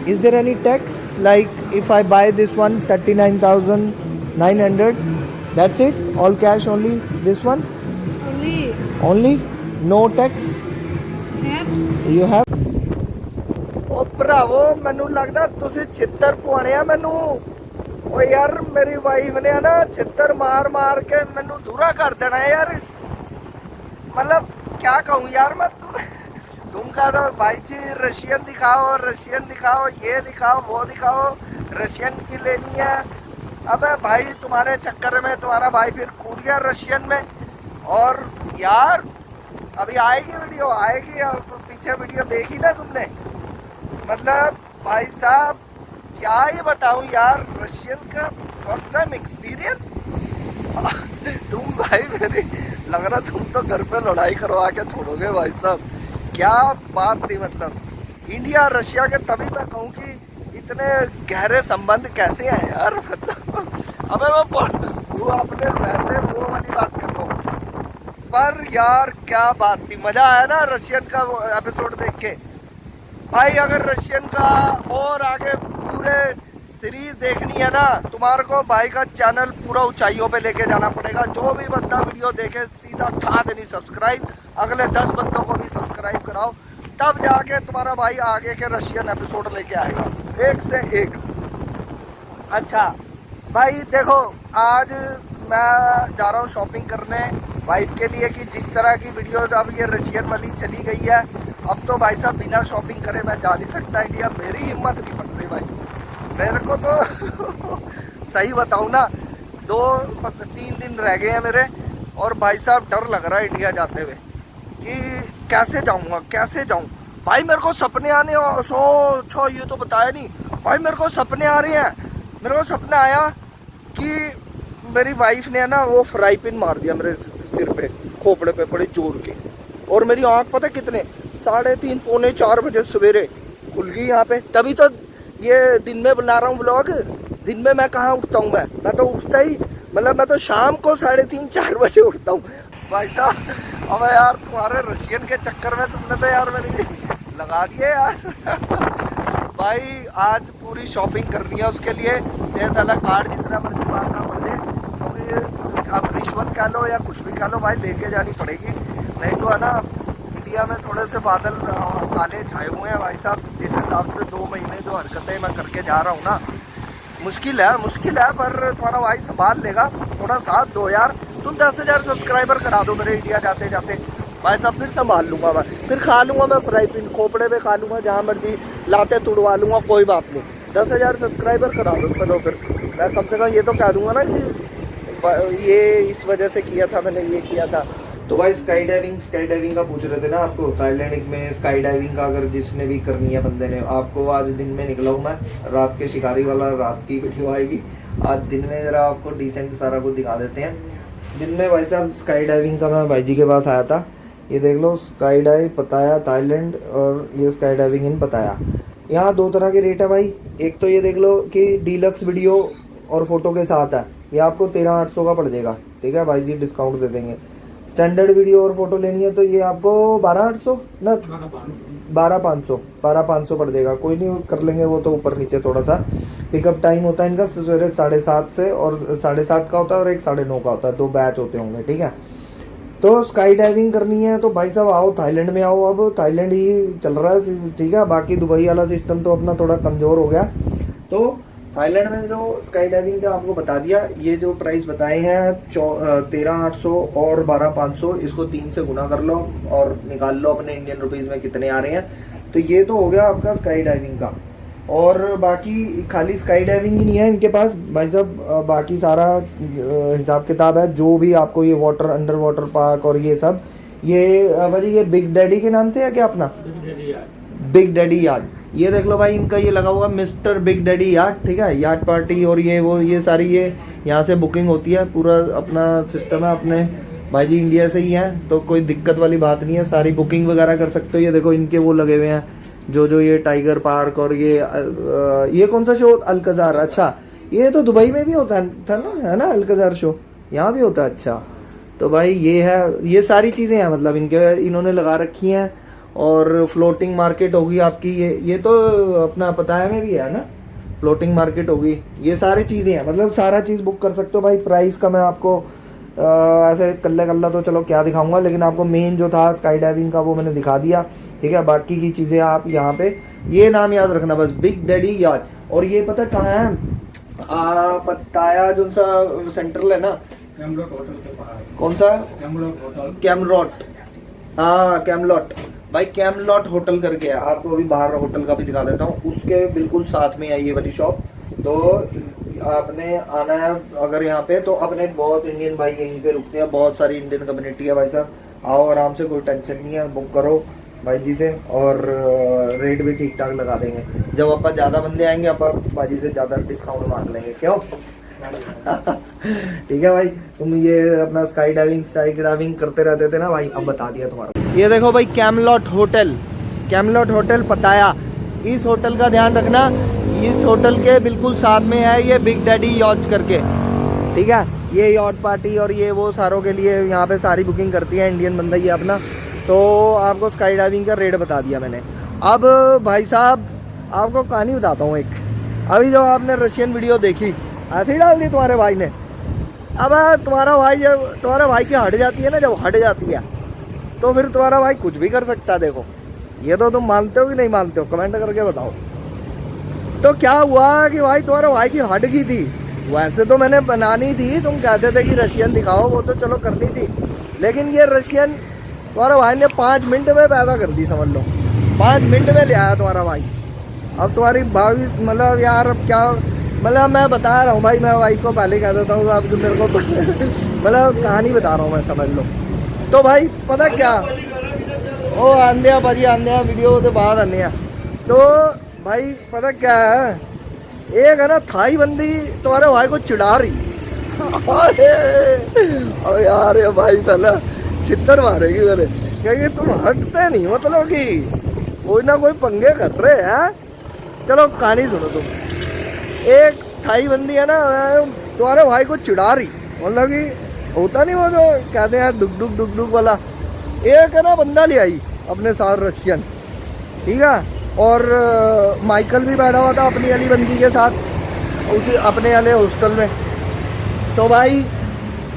Is there any tax? Like if I buy this one 39,900, that's it? All cash only? This one? Only Only? No tax? have You have? ਉਹ ਭਰਾਵੋ ਮੈਨੂੰ ਲੱਗਦਾ ਤੁਸੀਂ ਛਿੱਤਰ ਪਵਾਣੇ ਆ ਮੈਨੂੰ। ਉਹ ਯਾਰ ਮੇਰੀ ਵਾਈਫ ਨੇ ਨਾ ਛਿੱਤਰ ਮਾਰ ਮਾਰ ਕੇ ਮੈਨੂੰ ਦੂਰਾ ਕਰ ਦੇਣਾ है यार। मतलब क्या कहूँ यार मैं तुम कहा था भाई जी रशियन दिखाओ, रशियन दिखाओ, ये दिखाओ, वो दिखाओ, रशियन की लेनी है। अबे भाई तुम्हारे चक्कर में तुम्हारा भाई फिर कूद गया रशियन में। और यार अभी आएगी वीडियो, आएगी, अब पीछे वीडियो देखी ना तुमने। मतलब भाई साहब क्या ही बताऊं यार, रशियन का फर्स्ट टाइम एक्सपीरियंस। तुम भाई मेरी लग रहा तुम तो घर पे लड़ाई करवा के छोड़ोगे भाई साहब। क्या बात थी, मतलब इंडिया रशिया के तभी मैं कहूँ कि इतने गहरे संबंध कैसे हैं यार। मतलब अबे मैं वो अपने वैसे वो वाली बात कर रहा हूँ, पर यार क्या बात थी, मजा आया ना रशियन का एपिसोड देख के। भाई अगर रशियन का और आगे पूरे सीरीज देखनी है ना, तुम्हारे को भाई का चैनल पूरा ऊंचाइयों पे लेके जाना पड़ेगा। जो भी बंदा वीडियो देखे सीधा ठा देनी सब्सक्राइब, अगले 10 बंदों को भी सब्सक्राइब कराओ, तब जाके तुम्हारा भाई आगे के रशियन एपिसोड लेके आएगा एक से एक। अच्छा भाई देखो, आज मैं जा रहा हूँ शॉपिंग करने वाइफ के लिए, कि जिस तरह की वीडियोज अब ये रशियन वाली चली गई है, अब तो भाई साहब बिना शॉपिंग करे मैं जा नहीं सकता इंडिया। मेरी हिम्मत नहीं पड़ रही भाई मेरे को तो। सही बताऊँ ना, 2-3 दिन रह गए हैं मेरे, और भाई साहब डर लग रहा है इंडिया जाते हुए कि कैसे जाऊँगा, कैसे जाऊँ। भाई मेरे को सपने आने, सो ये तो बताया नहीं भाई, मेरे को सपने आ रहे हैं। मेरे को सपना आया कि मेरी वाइफ ने ना वो फ्राई पिन मार दिया मेरे सिर पे, खोपड़े पे बड़े जोर के, और मेरी आँख पता कितने 3:30 पौने 4 बजे सवेरे खुल गई यहाँ पे। तभी तो ये दिन में बना रहा हूँ व्लॉग। दिन में मैं कहाँ उठता हूँ, मैं तो उठता ही, मतलब मैं तो शाम को 3:30-4 बजे उठता हूँ भाई साहब। अब यार तुम्हारे रशियन के चक्कर में तुमने तो यार मेरी लगा दिए यार। भाई आज पूरी शॉपिंग करनी है, उसके लिए ये साला कार्ड जितना मर्जी मारना पड़ दे, क्योंकि अब रिश्वत कह लो या कुछ भी कह लो भाई लेके जानी पड़ेगी। नहीं तो है ना इंडिया में थोड़े से बादल काले छाए हुए हैं भाई साहब। जिस हिसाब से 2 महीने जो हरकतें मैं करके जा रहा हूँ ना, मुश्किल है पर तुम्हारा भाई संभाल लेगा। थोड़ा साथ दो यार, तुम 10,000 सब्सक्राइबर करा दो मेरे इंडिया जाते जाते भाई साहब, फिर संभाल लूंगा मैं, फिर खा लूंगा मैं फ्राई पिन, खोपड़े पे खा लूंगा, जहाँ मर्जी लाते तुड़वा लूंगा, कोई बात नहीं। 10,000 सब्सक्राइबर करा दो चलो, फिर मैं कम से कम ये तो कह दूंगा ना कि ये इस वजह से किया था, मैंने ये किया था। तो भाई स्काई डाइविंग का पूछ रहे थे ना आपको, थाईलैंड में स्काई डाइविंग का अगर जिसने भी करनी है बंदे ने, आपको आज दिन में निकला हूँ मैं, रात के शिकारी वाला रात की वीडियो आएगी। आज दिन में जरा आपको डिसेंट सारा कुछ दिखा देते हैं। दिन में भाई साहब स्काई डाइविंग का मैं भाई जी के पास आया था, ये देख लो स्काई डाइव पताया थाईलैंड, और ये स्काई डाइविंग इन पताया। यहाँ 2 तरह के रेट है भाई। एक तो ये देख लो कि डीलक्स वीडियो और फोटो के साथ है, ये आपको 13,800 का पड़ जाएगा, ठीक है भाई जी डिस्काउंट दे देंगे। स्टैंडर्ड वीडियो और फोटो लेनी है तो ये आपको 12,800 ना 12,500 पड़ जाएगा। कोई नहीं कर लेंगे वो तो, ऊपर नीचे थोड़ा सा। पिकअप टाइम होता है इनका सवेरे 7:30 से, और 7:30 का होता है और एक 9:30 का होता है, 2 बैच होते होंगे, ठीक है। तो स्काई डाइविंग करनी है तो भाई साहब आओ थाईलैंड में आओ, अब थाईलैंड ही चल रहा है, ठीक है। बाकी दुबई वाला सिस्टम तो अपना थोड़ा कमज़ोर हो गया। तो थाईलैंड में जो स्काई डाइविंग का आपको बता दिया, ये जो प्राइस बताए हैं 13,800 और 12,500, इसको 3 से गुना कर लो और निकाल लो अपने इंडियन रुपीज़ में कितने आ रहे हैं। तो ये तो हो गया आपका स्काई डाइविंग का। और बाकी खाली स्काई डाइविंग ही नहीं है इनके पास भाई साहब, बाकी सारा हिसाब किताब है। जो भी आपको ये वाटर अंडर वाटर पार्क और ये सब, ये भाई ये बिग डैडी के नाम से है क्या अपना, बिग डैडी यार्ड। ये देख लो भाई इनका ये लगा हुआ मिस्टर बिग डैडी यार्ड, ठीक है। यार्ड पार्टी और ये वो ये सारी ये यहाँ से बुकिंग होती है, पूरा अपना सिस्टम है। अपने भाई जी इंडिया से ही हैं तो कोई दिक्कत वाली बात नहीं है, सारी बुकिंग वगैरह कर सकते हो। ये देखो इनके वो लगे हुए हैं जो ये टाइगर पार्क और ये कौन सा शो अल्कजार, अच्छा ये तो दुबई में भी होता था ना, है ना अल्कजार शो, यहाँ भी होता है। अच्छा तो भाई ये है, ये सारी चीज़ें हैं मतलब इनके इन्होंने लगा रखी हैं। और फ्लोटिंग मार्केट होगी आपकी, ये तो अपना पताया में भी है ना, फ्लोटिंग मार्केट होगी, ये सारी चीज़ें हैं, मतलब सारा चीज़ बुक कर सकते हो भाई। प्राइस का मैं आपको ऐसे कल्ला तो चलो क्या दिखाऊंगा, लेकिन आपको मेन जो था स्काई डाइविंग का वो मैंने दिखा दिया, ठीक है। बाकी की चीज़ें आप यहाँ पे ये नाम याद रखना बस, बिग डैडी याच। और ये पता कहाँ है, पताया जो सा सेंट्रल है ना, कैमलॉट होटल के बाहर। कौन सा? कैमलॉट होटल। कैमलॉट, हाँ कैमलॉट भाई, कैमलॉट होटल करके है। आपको अभी बाहर होटल का भी दिखा देता हूँ, उसके बिल्कुल साथ में है ये वाली शॉप। तो आपने आना है अगर यहाँ पे, तो अपने बहुत इंडियन भाई यहीं पे रुकते हैं, बहुत सारी इंडियन कम्युनिटी है भाई साहब। आओ आराम से, कोई टेंशन नहीं है, बुक करो भाई जी से, और रेट भी ठीक ठाक लगा देंगे। जब अपन ज़्यादा बंदे आएंगे अपन भाई जी से ज़्यादा डिस्काउंट मांग लेंगे, क्यों? ठीक है भाई। तुम ये अपना स्काई डाइविंग करते रहते थे ना भाई, अब बता दिया तुम्हारा। ये देखो भाई, कैमलॉट होटल पताया। इस होटल का ध्यान रखना, इस होटल के बिल्कुल साथ में है ये बिग डैडी यॉच करके, ठीक है। ये यॉट पार्टी और ये वो सारों के लिए यहाँ पे सारी बुकिंग करती है इंडियन बंदा ये अपना। तो आपको स्काई डाइविंग का रेट बता दिया मैंने। अब भाई साहब आपको कहानी बताता हूँ एक। अभी जो आपने रशियन वीडियो देखी, ऐसे ही डाल दी तुम्हारे भाई ने। अब तुम्हारा भाई जब तुम्हारे भाई की हट जाती है ना, जब हट जाती है तो फिर तुम्हारा भाई कुछ भी कर सकता है। देखो ये तो तुम मानते हो कि नहीं मानते हो, कमेंट करके बताओ। तो क्या हुआ कि भाई तुम्हारे भाई की हट गई थी। वैसे तो मैंने बनानी थी, तुम कहते थे कि रशियन दिखाओ, वो तो चलो करनी थी, लेकिन ये रशियन तुम्हारे भाई ने 5 मिनट में पैदा कर दी, समझ लो 5 मिनट में ले आया तुम्हारा भाई। अब तुम्हारी भाभी मतलब यार अब क्या, मतलब मैं बता रहा हूँ भाई, मैं भाई को पहले कह देता हूँ, अब जो मेरे को मतलब कहानी बता रहा हूँ मैं, समझ लो। तो भाई पता क्या, ओ आंदे भाजी आंदे वीडियो के बाद आने। तो भाई पता क्या है, एक है ना थाई बंदी तुम्हारे भाई को चिढ़ा रही। अरे यार ये भाई पहले चित्तर मारेगी मेरे, कहेंगे तुम हटते नहीं, मतलब कि कोई ना कोई पंगे कर रहे हैं। चलो कहानी सुनो तुम। एक थाई बंदी है ना तुम्हारे भाई को चिढ़ा रही, मतलब कि होता नहीं वो जो कहते हैं डुक डुक वाला। एक है ना बंदा ले आई अपने साथ रशियन, ठीक है। और माइकल भी बैठा हुआ था अपनी वाली बंदी के साथ उसी अपने वाले हॉस्टल में। तो भाई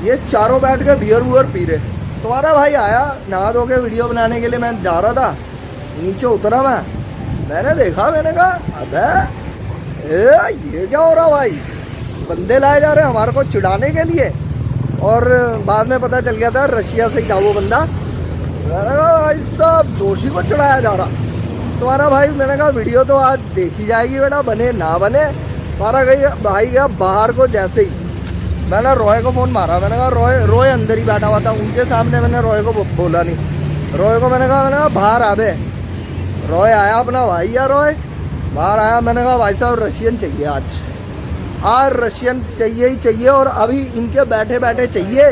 ये चारों बैठ के बियर वुअर पी रहे। तुम्हारा भाई आया नहा धो के वीडियो बनाने के लिए, मैं जा रहा था, नीचे उतरा मैंने देखा, मैंने कहा अबे ये क्या हो रहा भाई, बंदे लाए जा रहे हैं हमारे को चिढ़ाने के लिए। और बाद में पता चल गया था रशिया से था वो बंदा। मैंने कहा भाई साहब जोशी को चढ़ाया जा रहा तुम्हारा भाई। मैंने कहा वीडियो तो आज देखी जाएगी बेटा, बने ना बने। तुम्हारा भाई गया बाहर को, जैसे ही मैंने रॉय को फ़ोन मारा, मैंने कहा रॉय अंदर ही बैठा हुआ था उनके सामने, मैंने रॉय को बोला नहीं। रॉय को मैंने कहा बाहर आ बे। रॉय आया, अपना भाई या रॉय बाहर आया। मैंने कहा भाई साहब रशियन चाहिए आज रशियन चाहिए ही चाहिए, और अभी इनके बैठे बैठे चाहिए,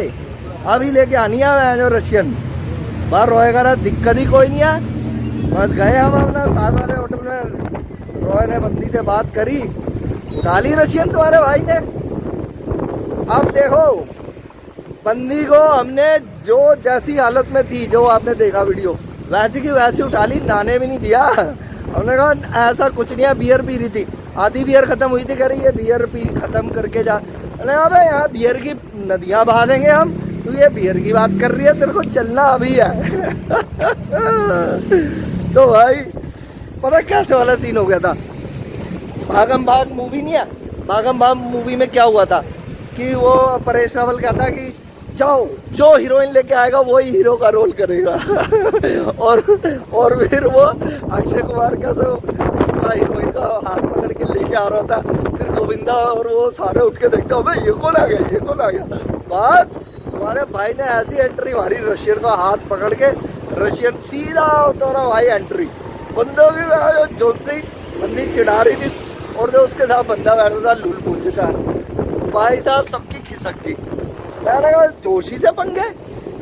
अभी लेके आनी है जो रशियन। बाहर रॉय का दिक्कत ही कोई नहीं है। बस गए हम अपना साथ वाले होटल में, रॉय ने बंदी से बात करी, उठा ली रशियन तुम्हारे भाई ने। अब देखो बंदी को हमने जो जैसी हालत में थी, जो आपने देखा वीडियो, वैसी की वैसी उठा ली, नहाने भी नहीं दिया। हमने कहा ऐसा कुछ नहीं है, बियर पी रही थी, आधी बियर खत्म हुई थी, कह रही है बियर पी खत्म करके जा। अरे अबे यहाँ बियर की नदियाँ बहा देंगे हम, तू ये बियर की बात कर रही है, तेरे को चलना अभी है। तो भाई पता कैसे वाला सीन हो गया था। भागम भाग मूवी नहीं है, भागम भाग मूवी में क्या हुआ था कि वो परेश रावल कहता कि जाओ जो हीरोइन लेके आएगा वही हीरो का रोल करेगा। और फिर वो अक्षय कुमार का जो हीरोइन का हाथ पकड़ के लेके आ रहा था, फिर गोविंदा और वो सारे उठ के देखते हो भाई ये कौन आ गया, ये कौन आ गया। बस तुम्हारे भाई ने ऐसी एंट्री मारी रशियन का हाथ पकड़ के, रशियन सीधा तुम्हारा भाई एंट्री। बंदों की जोर से बंदी चिढ़ा रही थी, और जो उसके साथ बंदा बैठा था लूल पूल के साथ, भाई साहब सबकी खिसक गई। मैंने कहा जोशी से पंगे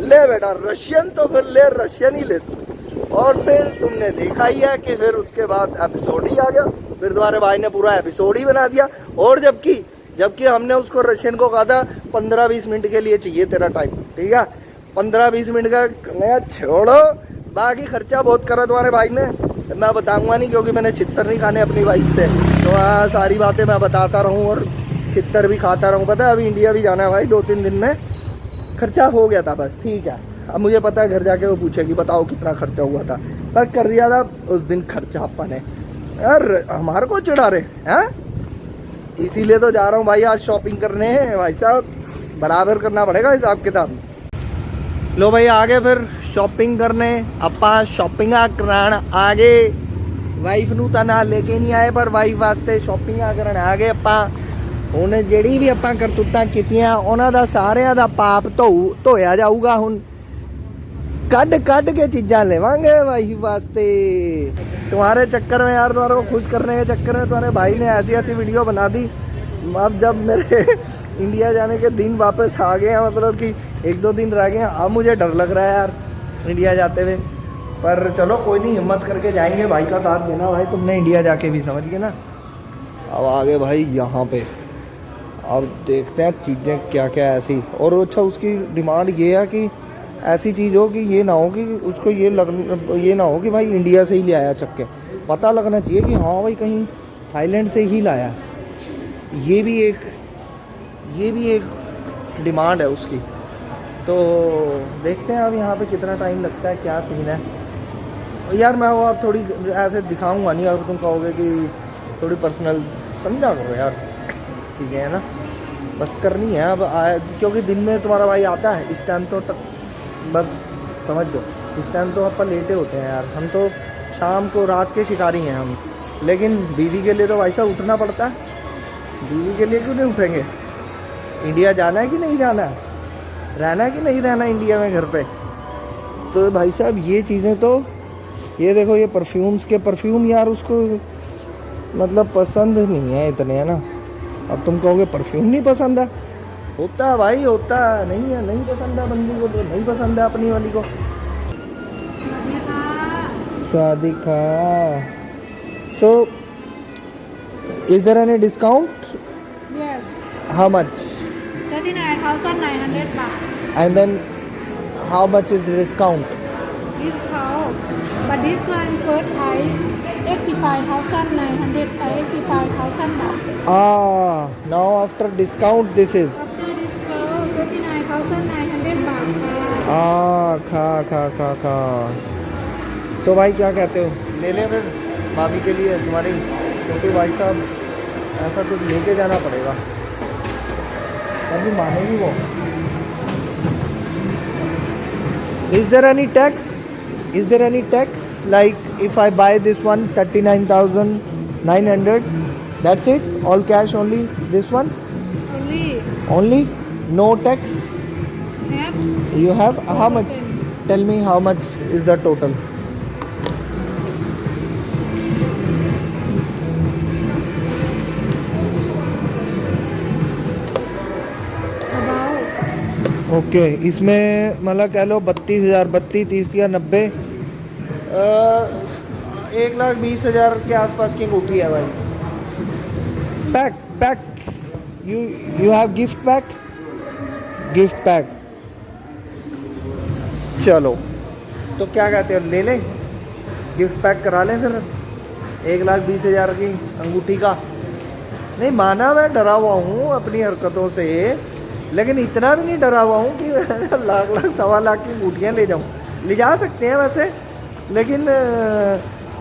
ले बेटा, रशियन तो फिर ले, रशियन ही ले तू। और फिर तुमने देखा ही है कि फिर उसके बाद एपिसोड ही आ गया, फिर तुम्हारे भाई ने पूरा एपिसोड ही बना दिया। और जबकि हमने उसको रशियन को कहा था 15-20 मिनट के लिए चाहिए तेरा टाइम, ठीक है, 15-20 मिनट का नया छोड़ो, बाकी खर्चा बहुत करा तुम्हारे भाई ने, मैं बताऊंगा नहीं क्योंकि मैंने छित्तर नहीं खाने अपनी वाइफ से, तो सारी बातें मैं बताता रहूं और छित्तर भी खाता रहूं। पता है अभी इंडिया भी जाना है भाई 2-3 दिन में, खर्चा हो गया था बस, ठीक है। अब मुझे पता है घर जाके वो पूछेगी बताओ कितना खर्चा हुआ था, पर कर दिया था उस दिन खर्चा अपन ने। यार हमारे को चिढ़ा रहे हैं, इसीलिए तो जा रहा हूँ भाई आज शॉपिंग करने हैं भाई साहब, बराबर करना पड़ेगा हिसाब किताब। लो भाई आगे फिर शॉपिंग करने, अपा शॉपिंग कराण आगे, वाइफ नू ਤਾਂ ਨਾਲ लेके नहीं आए पर वाइफ वास्ते शॉपिंग ਕਰਨ ਆ ਗਏ ਆਪਾਂ। ਹੁਣ ਜਿਹੜੀ ਵੀ ਆਪਾਂ ਕਰਤੂਤਾਂ ਕੀਤੀਆਂ ਉਹਨਾਂ ਦਾ ਸਾਰਿਆਂ ਦਾ ਪਾਪ ਧੋਇਆ ਜਾਊਗਾ। ਹੁਣ ਕੱਢ के चीज़ां लेवांगे वाइफ वास्ते। तुम्हारे चक्कर में यार, तुम्हारे को खुश करने के चक्कर में तुम्हारे भाई ने ऐसी वीडियो बना दी। अब जब मेरे इंडिया जाने के दिन वापस आ गए हैं, मतलब कि 1-2 दिन रह गए हैं, अब मुझे डर लग रहा है यार इंडिया जाते हुए। पर चलो कोई नहीं, हिम्मत करके जाएंगे, भाई का साथ देना भाई, तुमने इंडिया जाके भी, समझ गए ना। अब आगे भाई यहाँ पे अब देखते हैं चीज़ें क्या क्या ऐसी। और अच्छा उसकी डिमांड ये है कि ऐसी चीज़ हो कि ये ना हो कि उसको ये ना हो कि भाई इंडिया से ही ले आया चक्के, पता लगना चाहिए कि हाँ भाई कहीं थाईलैंड से ही लाया। ये भी एक डिमांड है उसकी। तो देखते हैं अब यहाँ पे कितना टाइम लगता है, क्या सीन है यार। मैं वो अब थोड़ी ऐसे दिखाऊंगा नहीं, अगर तुम कहोगे कि थोड़ी पर्सनल समझा करो यार चीज़ें, है ना, बस करनी है अब क्योंकि दिन में तुम्हारा भाई आता है, इस टाइम तो बस समझ लो इस टाइम तो अपन लेटे होते हैं यार, हम तो शाम को रात के शिकारी हैं हम। लेकिन बीवी के लिए तो भाई साहब उठना पड़ता है, बीवी के लिए क्यों नहीं उठेंगे। इंडिया जाना है कि नहीं जाना है, रहना है कि नहीं रहना इंडिया में घर पे। तो भाई साहब ये चीज़ें तो, ये देखो ये परफ्यूम यार उसको मतलब पसंद नहीं है इतने, है ना। अब तुम कहोगे परफ्यूम नहीं पसंद है, होता है भाई, होता है, नहीं है, नहीं पसंद है बंदी को, तो नहीं पसंद है अपनी वाली को। स्वादिका। So, is there any discount? Yes. How much? 39,900 baht. And then how much is the discount? Discount. But this one cost 85,900 85,000 baht. Now after discount this is. After discount 39,900 baht. खा। तो भाई क्या कहते हो, ले लें फिर भाभी के लिए तुम्हारी, क्योंकि भाई साहब ऐसा कुछ लेके जाना पड़ेगा, तभी मानेगी वो। Is there any tax? Is there any tax? Like if I buy this one 39,900, that's it? All cash only? This one? Only? No tax? Have You have? How much? Tell me how much is the total? about okay इसमें मतलब कह लो 32,000, 32, 30 या 90, 1,20,000 के आसपास की अंगूठी है भाई। Pack you have gift pack. चलो तो क्या कहते हो, ले लें गिफ्ट पैक करा लें फिर 1,20,000 की अंगूठी का। नहीं माना मैं डरा हुआ हूँ अपनी हरकतों से, लेकिन इतना भी नहीं डरा हुआ हूँ कि लाख 1.25 की अंगूठियाँ ले जाऊँ। ले जा सकते हैं वैसे, लेकिन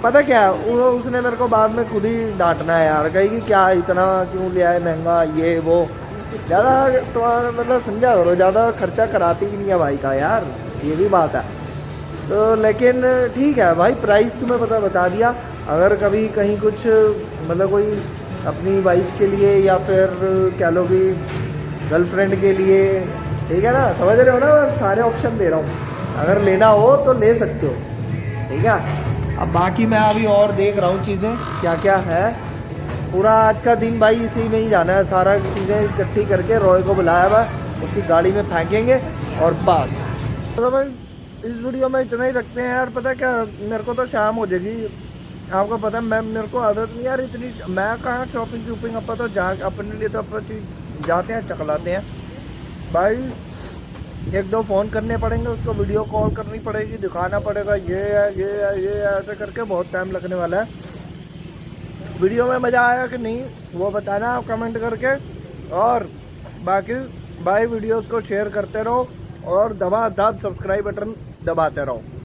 पता क्या उसने मेरे को बाद में खुद ही डांटना है यार, कहेगी क्या इतना क्यों लिया है महंगा, ये वो। ज़्यादा तुम्हारा मतलब समझा करो, ज़्यादा खर्चा कराती भी नहीं है भाई का यार, ये भी बात है। तो लेकिन ठीक है भाई, प्राइस तुम्हें पता बता दिया। अगर कभी कहीं कुछ मतलब कोई अपनी वाइफ के लिए या फिर कह लो कि गर्लफ्रेंड के लिए, ठीक है ना, समझ रहे हो ना, सारे ऑप्शन दे रहा हूँ, अगर लेना हो तो ले सकते हो, ठीक है। अब बाकी मैं अभी और देख रहा हूँ चीज़ें क्या क्या है। पूरा आज का दिन भाई इसी में ही जाना है, सारा चीज़ें इकट्ठी करके रॉय को बुलाया हुआ, उसकी गाड़ी में फेंकेंगे और बस। तो भाई इस वीडियो में इतना ही रखते हैं यार। पता क्या, मेरे को तो शाम हो जाएगी, आपको पता है, मेरे को आदत नहीं यार इतनी, मैं कहाँ शॉपिंग अपन तो जा अपने लिए तो अपन जाते हैं चकलाते हैं भाई। एक दो फ़ोन करने पड़ेंगे उसको, वीडियो कॉल करनी पड़ेगी, दिखाना पड़ेगा ये है ये है ये है, ऐसे करके बहुत टाइम लगने वाला है। वीडियो में मज़ा आया कि नहीं वो बताना आप कमेंट करके। और बाकी भाई वीडियोस को शेयर करते रहो और दबा दब सब्सक्राइब बटन दबाते रहो।